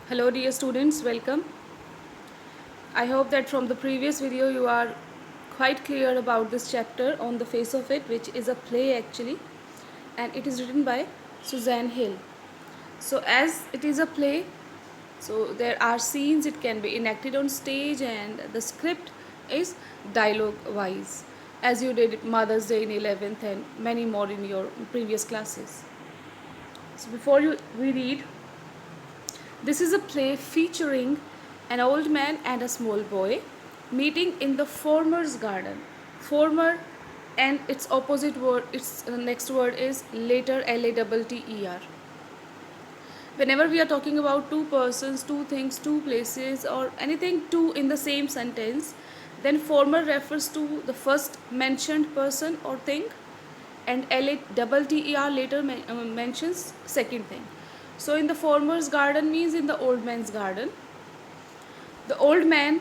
Hello dear students, welcome. I hope that from the previous video you are quite clear about this chapter on the face of it, which is a play actually, and it is written by Suzanne Hill. So as it is a play, so there are scenes, it can be enacted on stage, and the script is dialogue wise, as you did Mother's Day in 11th and many more in your previous classes. So before we read, this is a play featuring an old man and a small boy meeting in the former's garden. Former and its opposite word, its next word is later, Latter. Whenever we are talking about two persons, two things, two places, or anything two in the same sentence, then former refers to the first mentioned person or thing, and Latter later mentions second thing. So in the former's garden means in the old man's garden. The old man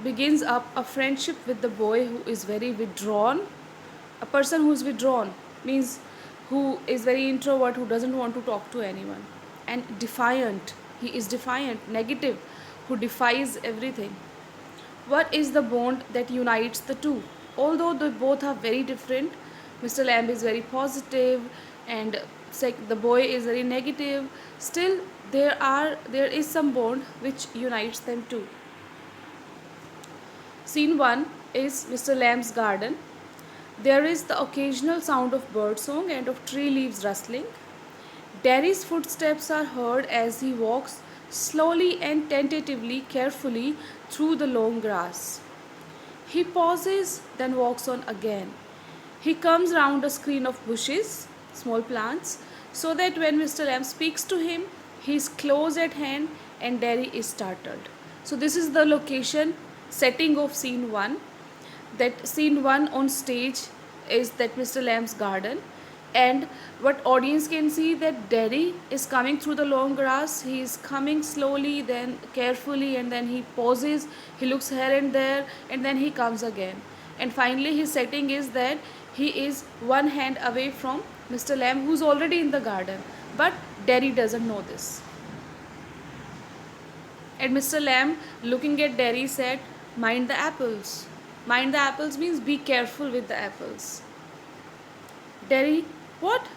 begins up a friendship with the boy who is very withdrawn. A person who is withdrawn means who is very introvert, who doesn't want to talk to anyone. And defiant, he is defiant, negative, who defies everything. What is the bond that unites the two? Although they both are very different, Mr. Lamb is very positive and the boy is very negative, still there is some bond which unites them too. Scene 1 is Mr. Lamb's garden. There is the occasional sound of birdsong and of tree leaves rustling. Derry's footsteps are heard as he walks slowly and tentatively, carefully through the long grass. He pauses, then walks on again. He comes round a screen of bushes, small plants, so that when Mr. Lamb speaks to him, he is close at hand and Derry is startled. So this is the location setting of scene 1. That scene 1 on stage is that Mr. Lamb's garden, and what audience can see that Derry is coming through the long grass. He is coming slowly, then carefully, and then he pauses, he looks here and there, and then he comes again. And finally his setting is that he is one hand away from Mr. Lamb, who's already in the garden, but Derry doesn't know this. And Mr. Lamb, looking at Derry, said, "Mind the apples." Mind the apples means be careful with the apples. Derry, what?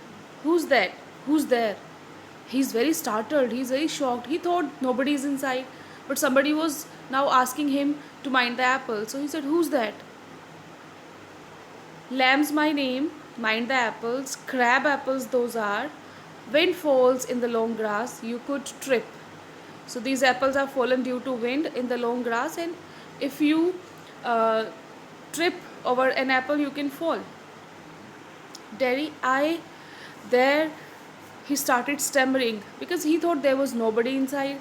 Who's that? Who's there? He's very startled. He's very shocked. He thought nobody is inside, but somebody was now asking him to mind the apple. So he said, "Who's that?" "Lamb's my name. Mind the apples. Crab apples those are. Wind falls in the long grass. You could trip." So these apples have fallen due to wind in the long grass, and if you trip over an apple, you can fall. Derry, there he started stammering because he thought there was nobody inside,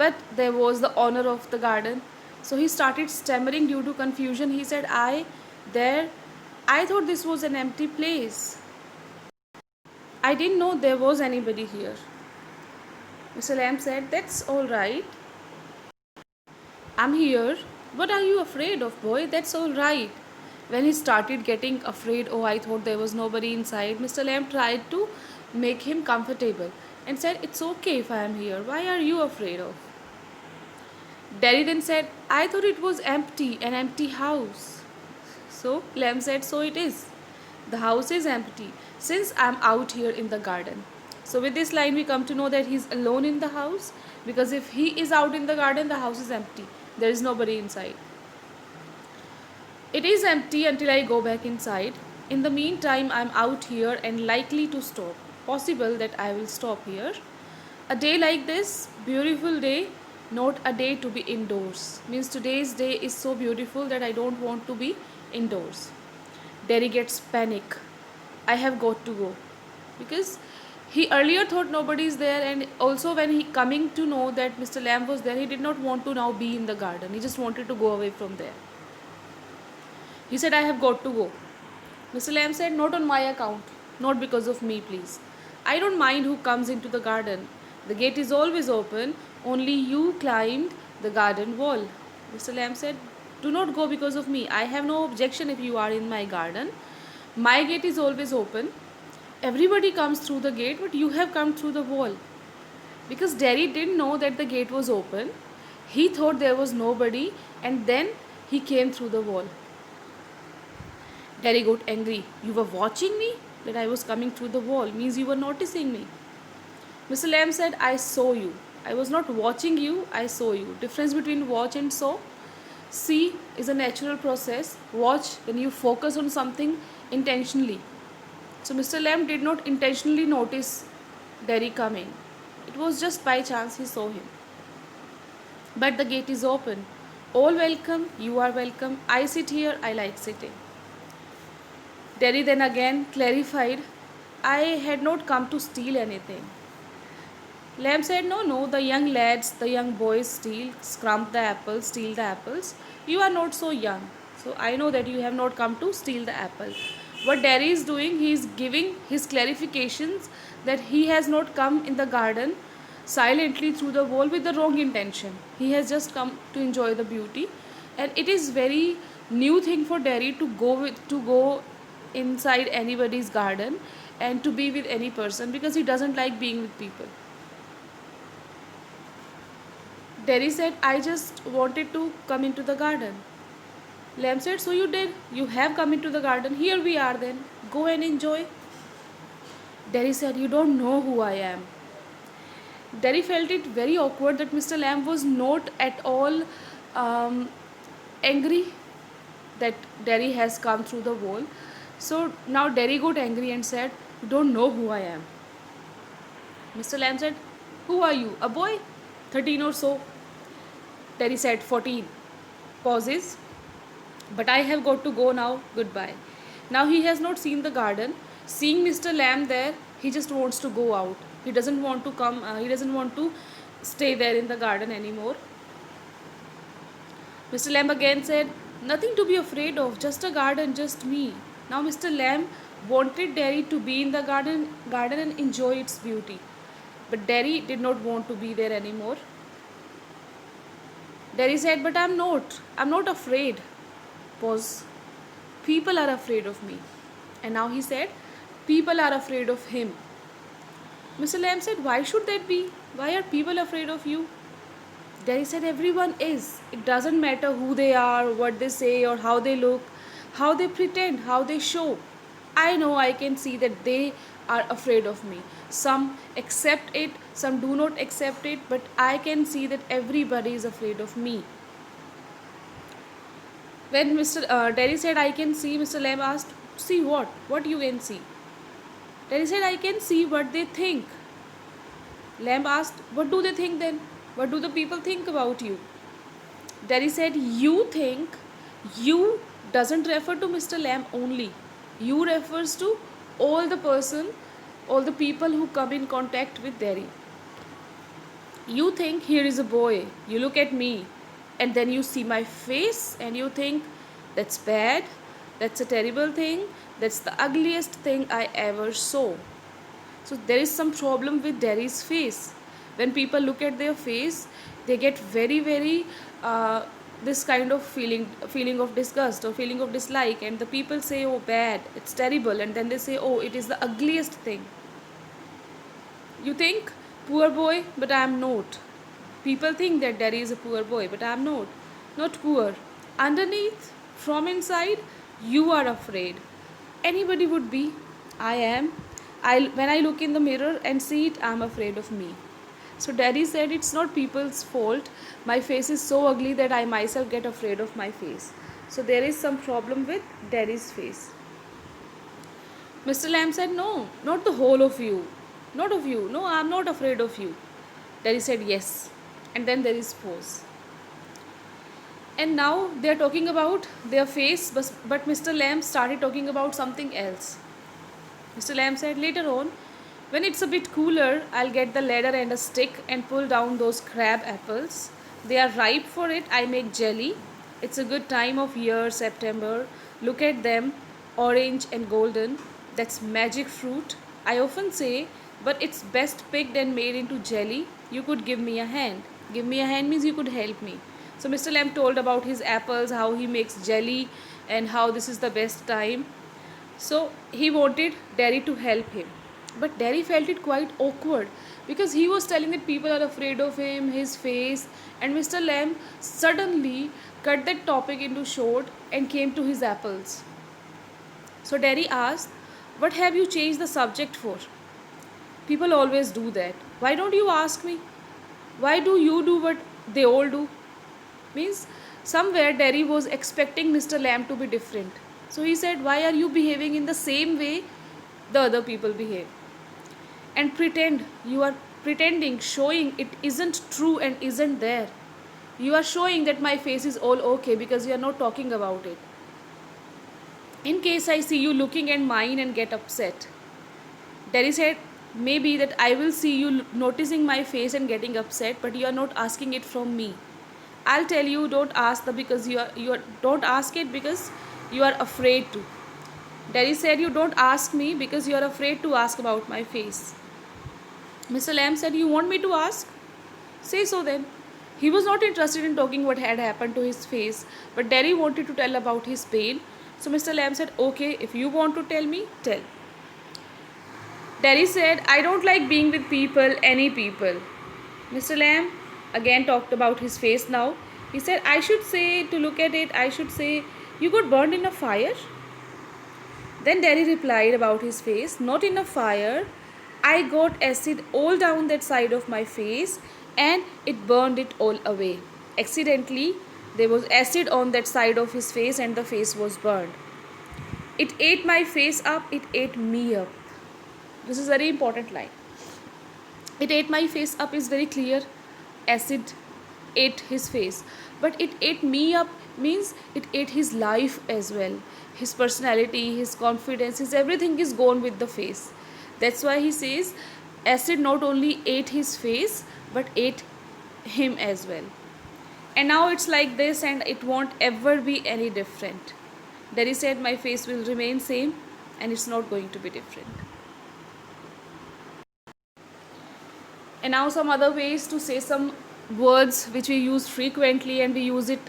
but there was the owner of the garden. So he started stammering due to confusion. He said, I thought this was an empty place. I didn't know there was anybody here." Mr. Lamb said, "That's all right. I'm here. What are you afraid of, boy? That's all right." When he started getting afraid, "Oh, I thought there was nobody inside," Mr. Lamb tried to make him comfortable and said, "It's okay if I am here. Why are you afraid of?" Derry then said, "I thought it was empty, an empty house." So Lamb said, "So it is. The house is empty since I'm out here in the garden." So with this line we come to know that he's alone in the house, because if he is out in the garden, the house is empty. There is nobody inside. "It is empty until I go back inside. In the meantime, I'm out here and likely to stop. Possible that I will stop here. A day like this, beautiful day, not a day to be indoors." Means today's day is so beautiful that I don't want to be indoors. Derry gets panic. "I have got to go." Because he earlier thought nobody is there, and also when he coming to know that Mr. Lamb was there, he did not want to now be in the garden. He just wanted to go away from there. He said, "I have got to go." Mr. Lamb said, "Not on my account. Not because of me, please. I don't mind who comes into the garden. The gate is always open. Only you climbed the garden wall." Mr. Lamb said, "Do not go because of me. I have no objection if you are in my garden. My gate is always open. Everybody comes through the gate, but you have come through the wall. because Derry didn't know that the gate was open. He thought there was nobody, and then he came through the wall. Derry got angry. You were watching me? That I was coming through the wall means you were noticing me. Mr. Lamb said, I saw you. I was not watching you, I saw you. Difference between watch and saw. See is a natural process. Watch when you focus on something intentionally. So Mr. Lamb did not intentionally notice Derry coming. It was just by chance he saw him. But the gate is open. All welcome, you are welcome. I sit here, I like sitting. Derry then again clarified, I had not come to steal anything. Lamb said, no, the young lads, the young boys scrump the apples, steal the apples. You are not so young. So I know that you have not come to steal the apple. What Derry is doing, he is giving his clarifications that he has not come in the garden silently through the wall with the wrong intention. He has just come to enjoy the beauty. And it is very new thing for Derry to go inside anybody's garden and to be with any person, because he doesn't like being with people. Derry said, I just wanted to come into the garden. Lamb said, so you did. You have come into the garden. Here we are then. Go and enjoy. Derry said, you don't know who I am. Derry felt it very awkward that Mr. Lamb was not at all angry that Derry has come through the wall. So now Derry got angry and said, you don't know who I am. Mr. Lamb said, who are you? A boy? 13 or so. Derry said, 14. Pauses. But I have got to go now. Goodbye. Now he has not seen the garden. Seeing Mr. Lamb there, he just wants to go out. He doesn't want to come. He doesn't want to stay there in the garden anymore. Mr. Lamb again said, nothing to be afraid of. Just a garden, just me. Now Mr. Lamb wanted Derry to be in the garden and enjoy its beauty. But Derry did not want to be there anymore. Derry said, but I'm not afraid. Pause. People are afraid of me. And now he said, people are afraid of him. Mr. Lamb said, why should that be? Why are people afraid of you? Derry said, everyone is. It doesn't matter who they are, what they say, or how they look, how they pretend, how they show. I know, I can see that they are afraid of me. Some accept it, some do not accept it, but I can see that everybody is afraid of me. When Derry said, I can see, Mr. Lamb asked, see what? What you can see? Derry said, I can see what they think. Lamb asked, what do they think then? What do the people think about you? Derry said, you think. You doesn't refer to Mr. Lamb only. You refers to all the people who come in contact with Derry. You think here is a boy. You look at me and then you see my face and you think that's bad, that's a terrible thing, that's the ugliest thing I ever saw. So there is some problem with Derry's face. When people look at their face, they get very this kind of feeling of disgust or feeling of dislike, and the people say, oh bad, it's terrible, and then they say, oh, it is the ugliest thing. You think, poor boy, but I am not. People think that Derry is a poor boy, but I am not poor. Underneath, from inside, you are afraid. Anybody would be. I am. When I look in the mirror and see it, I am afraid of me. So Derry said, it's not people's fault. My face is so ugly that I myself get afraid of my face. So there is some problem with Derry's face. Mr. Lamb said, no, not the whole of you. Not of you. No, I am not afraid of you. Derry said, yes. And then there is pause. And now they are talking about their face, but Mr. Lamb started talking about something else. Mr. Lamb said, later on, when it's a bit cooler, I'll get the ladder and a stick and pull down those crab apples. They are ripe for it. I make jelly. It's a good time of year, September. Look at them, orange and golden. That's magic fruit. I often say, but it's best picked and made into jelly. You could give me a hand. Give me a hand means you could help me. So Mr. Lamb told about his apples, how he makes jelly, and how this is the best time. So he wanted Derry to help him. But Derry felt it quite awkward because he was telling that people are afraid of him, his face, and Mr. Lamb suddenly cut that topic into short and came to his apples. So Derry asked, "What have you changed the subject for?" People always do that. Why don't you ask me? Why do you do what they all do? Means somewhere Derry was expecting Mr. Lamb to be different. So he said, "Why are you behaving in the same way the other people behave?" And you are pretending, showing it isn't true and isn't there. You are showing that my face is all okay because you are not talking about it. In case I see you looking at mine and get upset. Derry said, maybe that I will see you noticing my face and getting upset, but you are not asking it from me. I'll tell you, don't ask the because you are don't ask it because you are afraid to. Derry said, you don't ask me because you are afraid to ask about my face. Mr. Lamb said, you want me to ask? Say so then. He was not interested in talking what had happened to his face, but Derry wanted to tell about his pain. So Mr. Lamb said, okay, if you want to tell me, tell. Derry said, I don't like being with people, any people. Mr. Lamb again talked about his face now. He said, I should say, to look at it, I should say, you got burned in a fire? Then Derry replied about his face, not in a fire. I got acid all down that side of my face and it burned it all away. Accidentally, there was acid on that side of his face and the face was burned. It ate my face up, it ate me up. This is a very important line. It ate my face up is very clear. Acid ate his face. But it ate me up means it ate his life as well. His personality, his confidence, his everything is gone with the face. That's why he says acid not only ate his face but ate him as well. And now it's like this and it won't ever be any different. Derry said my face will remain same and it's not going to be different. And now some other ways to say some words which we use frequently and we use it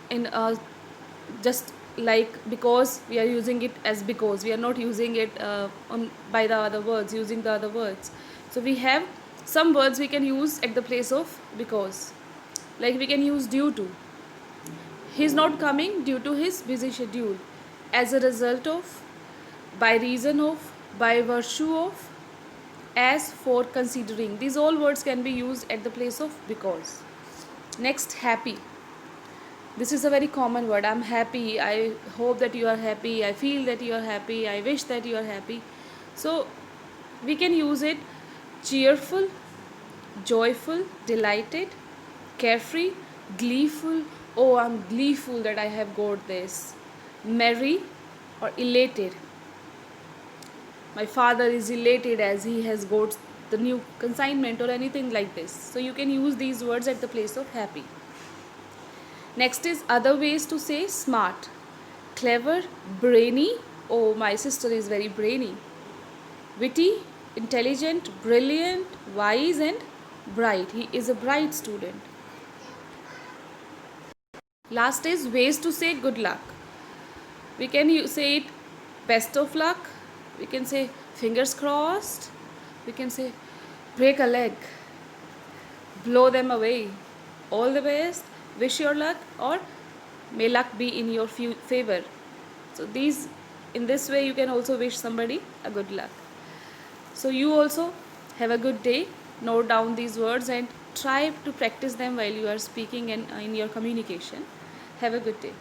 in just like because we are using it as because we are not using it by the other words, using the other words. So we have some words we can use at the place of because, like we can use due to. He is not coming due to his busy schedule, as a result of, by reason of, by virtue of, as for, considering. These all words can be used at the place of because. Next, happy. This is a very common word. I'm happy. I hope that you are happy. I feel that you are happy. I wish that you are happy. So we can use it cheerful, joyful, delighted, carefree, gleeful. Oh, I'm gleeful that I have got this. Merry or elated. My father is elated as he has got the new consignment or anything like this. So you can use these words at the place of happy. Next is other ways to say smart. Clever, brainy. Oh, my sister is very brainy. Witty, intelligent, brilliant, wise and bright. He is a bright student. Last is ways to say good luck. We can say it best of luck. We can say fingers crossed. We can say break a leg, blow them away, all the best, wish your luck, or may luck be in your favor. So in this way you can also wish somebody a good luck. So you also have a good day. Note down these words and try to practice them while you are speaking and in your communication. Have a good day.